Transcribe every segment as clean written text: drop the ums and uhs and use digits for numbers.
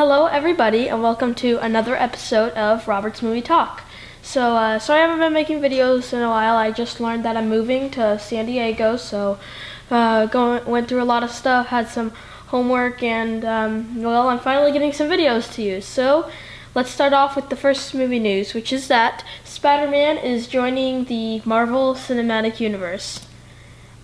Hello, everybody, and welcome to another episode of Robert's Movie Talk. Sorry I haven't been making videos in a while. I just learned that I'm moving to San Diego, so went through a lot of stuff, had some homework, and I'm finally getting some videos to use. So let's start off with the first movie news, which is that Spider-Man is joining the Marvel Cinematic Universe.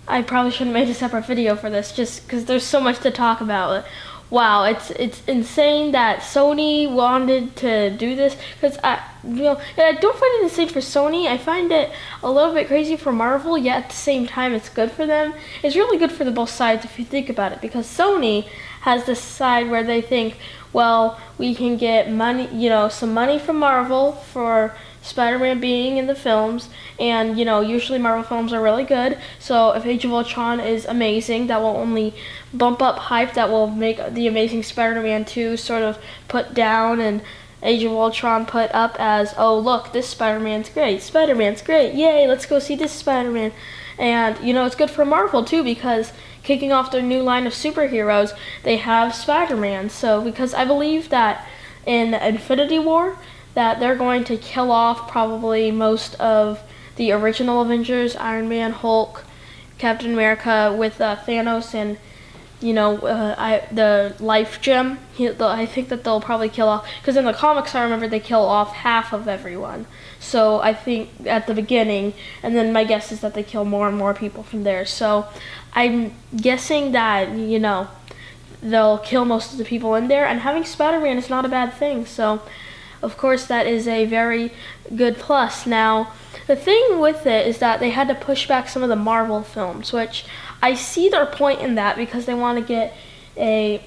I probably shouldn't have made a separate video for this, just because there's so much to talk about. Wow, it's insane that Sony wanted to do this, because I don't find it insane for Sony. I find it a little bit crazy for Marvel, yet at the same time it's good for them. It's really good for the both sides if you think about it, because Sony has this side where they think, well, we can get money, some money from Marvel for Spider-Man being in the films, and usually Marvel films are really good, so if Age of Ultron is amazing, that will only bump up hype, that will make the Amazing Spider-Man 2 sort of put down and Age of Ultron put up as, oh look, this Spider-Man's great, yay, let's go see this Spider-Man. And it's good for Marvel too, because kicking off their new line of superheroes, they have Spider-Man. So because I believe that in Infinity War that they're going to kill off probably most of the original Avengers, Iron Man, Hulk, Captain America, with Thanos and the life gem. I think that they'll probably kill off, because in the comics I remember they kill off half of everyone. So I think at the beginning, and then my guess is that they kill more and more people from there. So I'm guessing that they'll kill most of the people in there, and having Spider-Man is not a bad thing. So of course that is a very good plus. Now the thing with it is that they had to push back some of the Marvel films, which I see their point in that, because they want to get a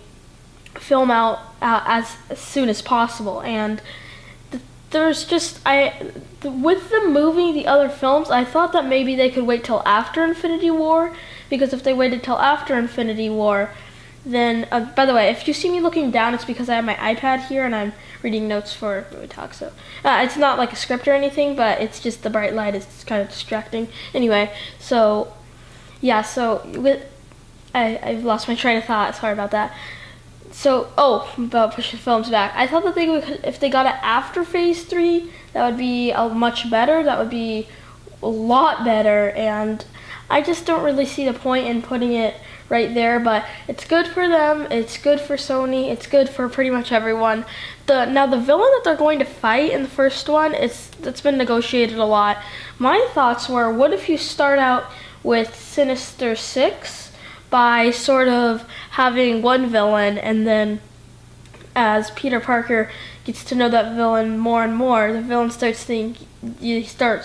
film out as soon as possible. And there's just, with them moving the other films, I thought that maybe they could wait till after Infinity War, because if they waited till after Infinity War, then, by the way, if you see me looking down, it's because I have my iPad here and I'm reading notes for Movie Talk. So it's not like a script or anything, but it's just the bright light is kind of distracting. Anyway, I've lost my train of thought. Sorry about that. So, about pushing films back. I thought that if they got it after Phase 3, that would be much better. That would be a lot better, and I just don't really see the point in putting it right there, but it's good for them, it's good for Sony, it's good for pretty much everyone. Now the villain that they're going to fight in the first one, it's been negotiated a lot. My thoughts were, what if you start out with Sinister Six by sort of having one villain, and then as Peter Parker gets to know that villain more and more, the villain starts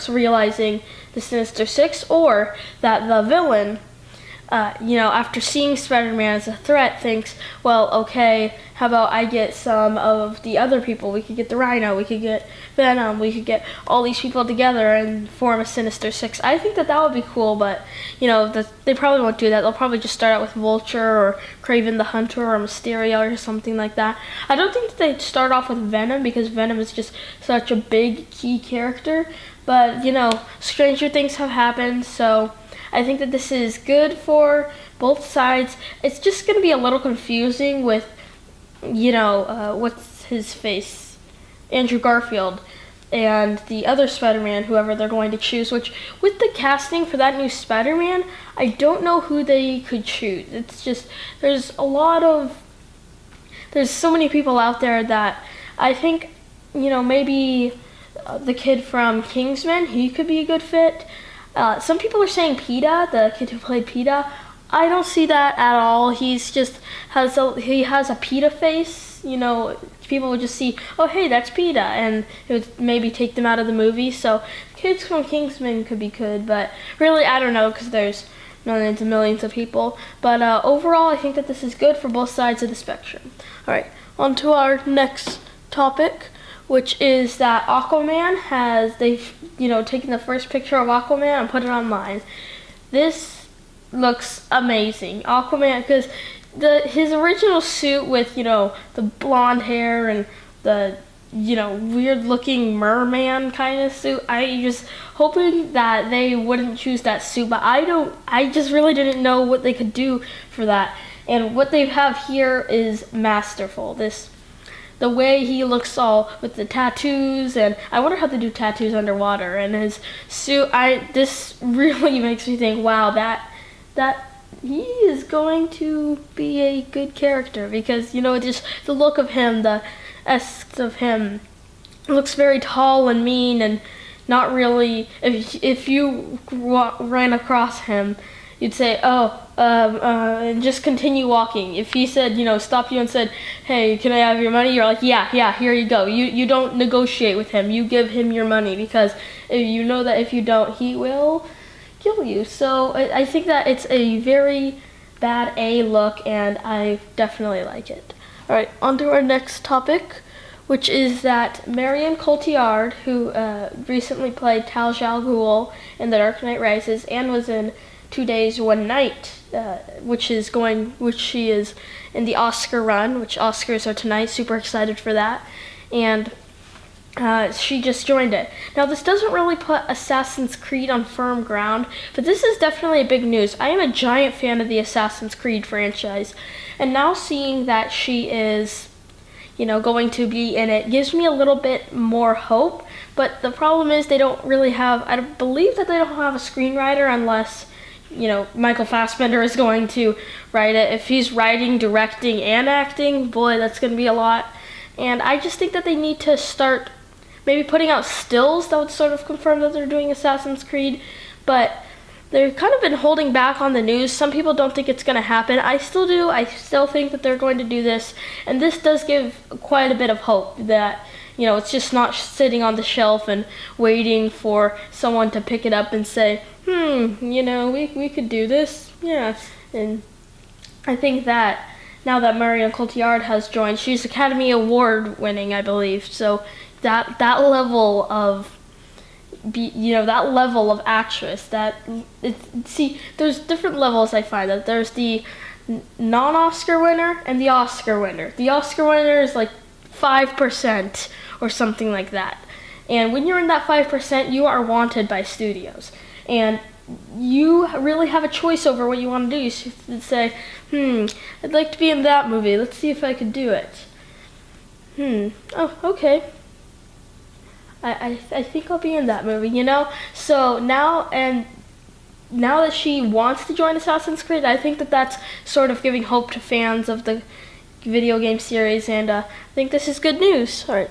realizing the Sinister Six, or that the villain after seeing Spider-Man as a threat, thinks, well, okay, how about I get some of the other people? We could get the Rhino, we could get Venom, we could get all these people together and form a Sinister Six. I think that would be cool, but, they probably won't do that. They'll probably just start out with Vulture or Kraven the Hunter or Mysterio or something like that. I don't think that they'd start off with Venom, because Venom is just such a big, key character, but, stranger things have happened, so I think that this is good for both sides. It's just going to be a little confusing with, what's his face? Andrew Garfield and the other Spider-Man, whoever they're going to choose, which with the casting for that new Spider-Man, I don't know who they could choose. It's just, there's so many people out there that I think, maybe the kid from Kingsman, he could be a good fit. Some people are saying PETA, the kid who played PETA. I don't see that at all. He has a PETA face. People would just see, oh hey, that's PETA, and it would maybe take them out of the movie. So kids from Kingsman could be good, but really I don't know, because there's millions and millions of people. But overall, I think that this is good for both sides of the spectrum. All right, on to our next topic, which is that Aquaman they've taken the first picture of Aquaman and put it online. This looks amazing. Aquaman, because his original suit with, the blonde hair and the, weird looking merman kind of suit, I just hoping that they wouldn't choose that suit, but I just really didn't know what they could do for that. And what they have here is masterful. the way he looks all with the tattoos, and I wonder how they do tattoos underwater, and his suit. This really makes me think, wow, that he is going to be a good character, because just the look of him, the essence of him, looks very tall and mean, and not really. If you ran across him, you'd say, and just continue walking. If he said, stopped you and said, hey, can I have your money? You're like, yeah, here you go. You don't negotiate with him. You give him your money, because you know that if you don't, he will kill you. So I think that it's a very bad A look, and I definitely like it. All right, on to our next topic, which is that Marion Cotillard, who recently played Tal Al Ghul in The Dark Knight Rises and was in 2 Days, One Night, which she is in the Oscar run, which Oscars are tonight. Super excited for that, and she just joined it. Now, this doesn't really put Assassin's Creed on firm ground, but this is definitely a big news. I am a giant fan of the Assassin's Creed franchise, and now seeing that she is going to be in it gives me a little bit more hope. But the problem is they don't really have, I believe that they don't have a screenwriter unless, Michael Fassbender is going to write it. If he's writing, directing, and acting, boy, that's going to be a lot. And I just think that they need to start maybe putting out stills that would sort of confirm that they're doing Assassin's Creed. But they've kind of been holding back on the news. Some people don't think it's going to happen. I still do. I still think that they're going to do this. And this does give quite a bit of hope that, it's just not sitting on the shelf and waiting for someone to pick it up and say, we could do this. Yeah. And I think that now that Marion Cotillard has joined, she's Academy Award winning, I believe. So that level of that level of actress, there's different levels. I find that there's the non-Oscar winner and the Oscar winner. The Oscar winner is like 5% or something like that. And when you're in that 5%, you are wanted by studios. And you really have a choice over what you want to do. You should say, I'd like to be in that movie. Let's see if I could do it. Oh, okay. I think I'll be in that movie, So now that she wants to join Assassin's Creed, I think that that's sort of giving hope to fans of the video game series, and I think this is good news. All right,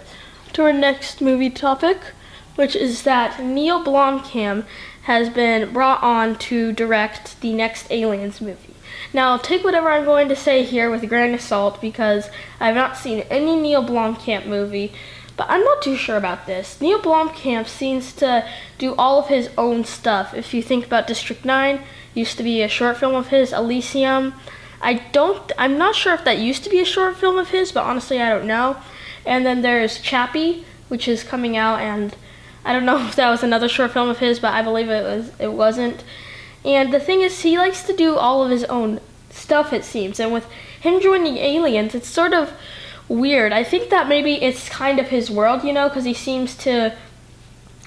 to our next movie topic, which is that Neil Blomkamp has been brought on to direct the next Aliens movie. Now, take whatever I'm going to say here with a grain of salt, because I've not seen any Neil Blomkamp movie. But I'm not too sure about this. Neil Blomkamp seems to do all of his own stuff. If you think about District 9, used to be a short film of his. Elysium, I'm not sure if that used to be a short film of his, but honestly I don't know. And then there's Chappie, which is coming out, and I don't know if that was another short film of his, but I believe it wasn't. And the thing is, he likes to do all of his own stuff, it seems. And with him joining Aliens, it's sort of weird. I think that maybe it's kind of his world, because he seems to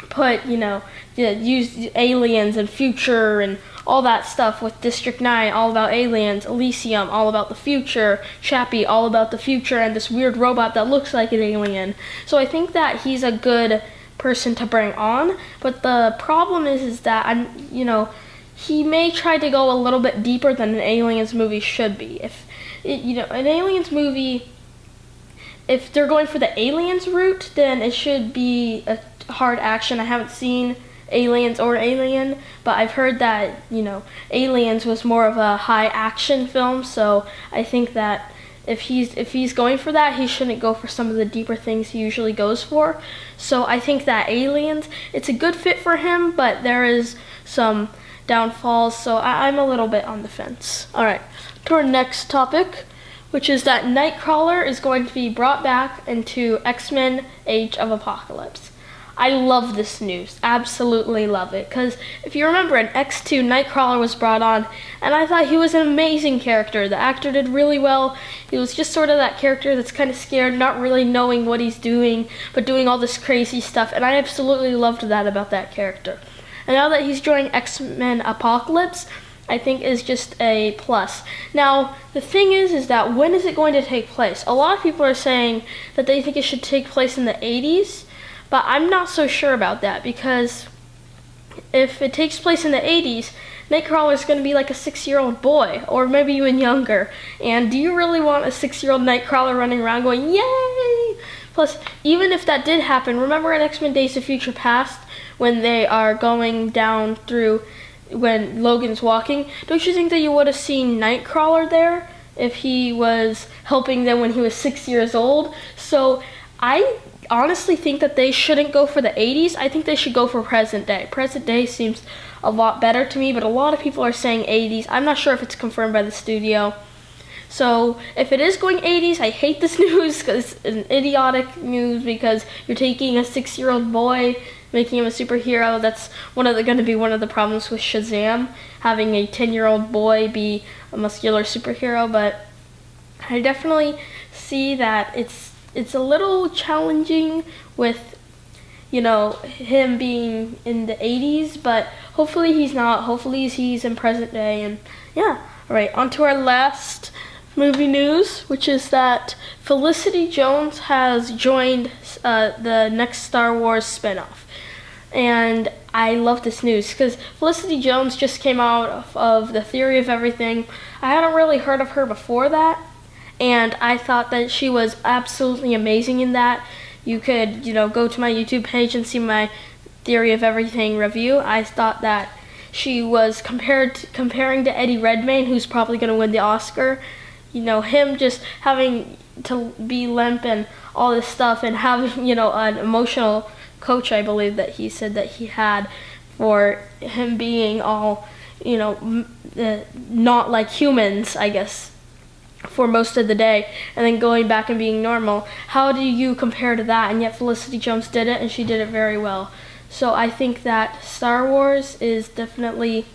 put, use aliens and future and all that stuff with District 9, all about aliens, Elysium, all about the future, Chappie, all about the future, and this weird robot that looks like an alien. So I think that he's a good person to bring on, but the problem is that, he may try to go a little bit deeper than an Aliens movie should be. If, an Aliens movie, if they're going for the Aliens route, then it should be a hard action. I haven't seen Aliens or Alien, but I've heard that, Aliens was more of a high action film, so I think that if he's going for that, he shouldn't go for some of the deeper things he usually goes for. So I think that Aliens, it's a good fit for him, but there is some downfalls, so I'm a little bit on the fence. Alright, to our next topic, which is that Nightcrawler is going to be brought back into X-Men Age of Apocalypse. I love this news, absolutely love it, because if you remember in X2, Nightcrawler was brought on, and I thought he was an amazing character. The actor did really well. He was just sort of that character that's kind of scared, not really knowing what he's doing, but doing all this crazy stuff, and I absolutely loved that about that character. And now that he's joining X-Men Apocalypse, I think is just a plus. Now, the thing is that when is it going to take place? A lot of people are saying that they think it should take place in the 80s, but I'm not so sure about that, because if it takes place in the 80s, Nightcrawler is going to be like a 6-year-old boy, or maybe even younger. And do you really want a 6-year-old Nightcrawler running around going, yay? Plus, even if that did happen, remember in X-Men Days of Future Past, when they are going down through, when Logan's walking, don't you think that you would have seen Nightcrawler there if he was helping them when he was 6 years old? So I honestly think that they shouldn't go for the 80s. I think they should go for present day. Present day seems a lot better to me, but a lot of people are saying 80s. I'm not sure if it's confirmed by the studio. So if it is going 80s, I hate this news, because it's an idiotic news, because you're taking a 6-year-old boy, making him a superhero. That's going to be one of the problems with Shazam, having a 10-year-old boy be a muscular superhero. But I definitely see that it's a little challenging with, him being in the 80s, but hopefully he's not. Hopefully he's in present day. And yeah, all right, on to our last movie news, which is that Felicity Jones has joined the next Star Wars spinoff. And I love this news, because Felicity Jones just came out of The Theory of Everything. I hadn't really heard of her before that, and I thought that she was absolutely amazing in that. You could, go to my YouTube page and see my Theory of Everything review. I thought that she was comparing to Eddie Redmayne, who's probably going to win the Oscar. Him just having to be limp and all this stuff, and having, an emotional coach, I believe that he said that he had, for him being all, not like humans, I guess, for most of the day, and then going back and being normal. How do you compare to that? And yet Felicity Jones did it, and she did it very well. So I think that Star Wars is definitely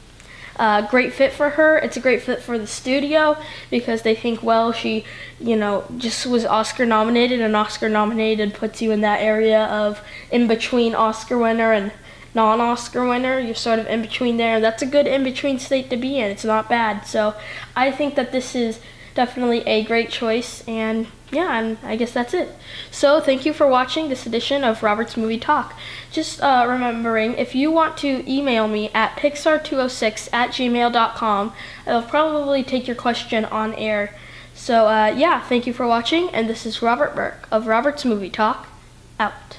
a great fit for her. It's a great fit for the studio, because they think, well, she, just was Oscar nominated, and Oscar nominated puts you in that area of in between Oscar winner and non-Oscar winner. You're sort of in between there. That's a good in-between state to be in. It's not bad. So I think that this is definitely a great choice, and yeah, and I guess that's it. So thank you for watching this edition of Robert's Movie Talk. Just remembering, if you want to email me at pixar206@gmail.com, I'll probably take your question on air. So yeah, thank you for watching, and this is Robert Burke of Robert's Movie Talk, out.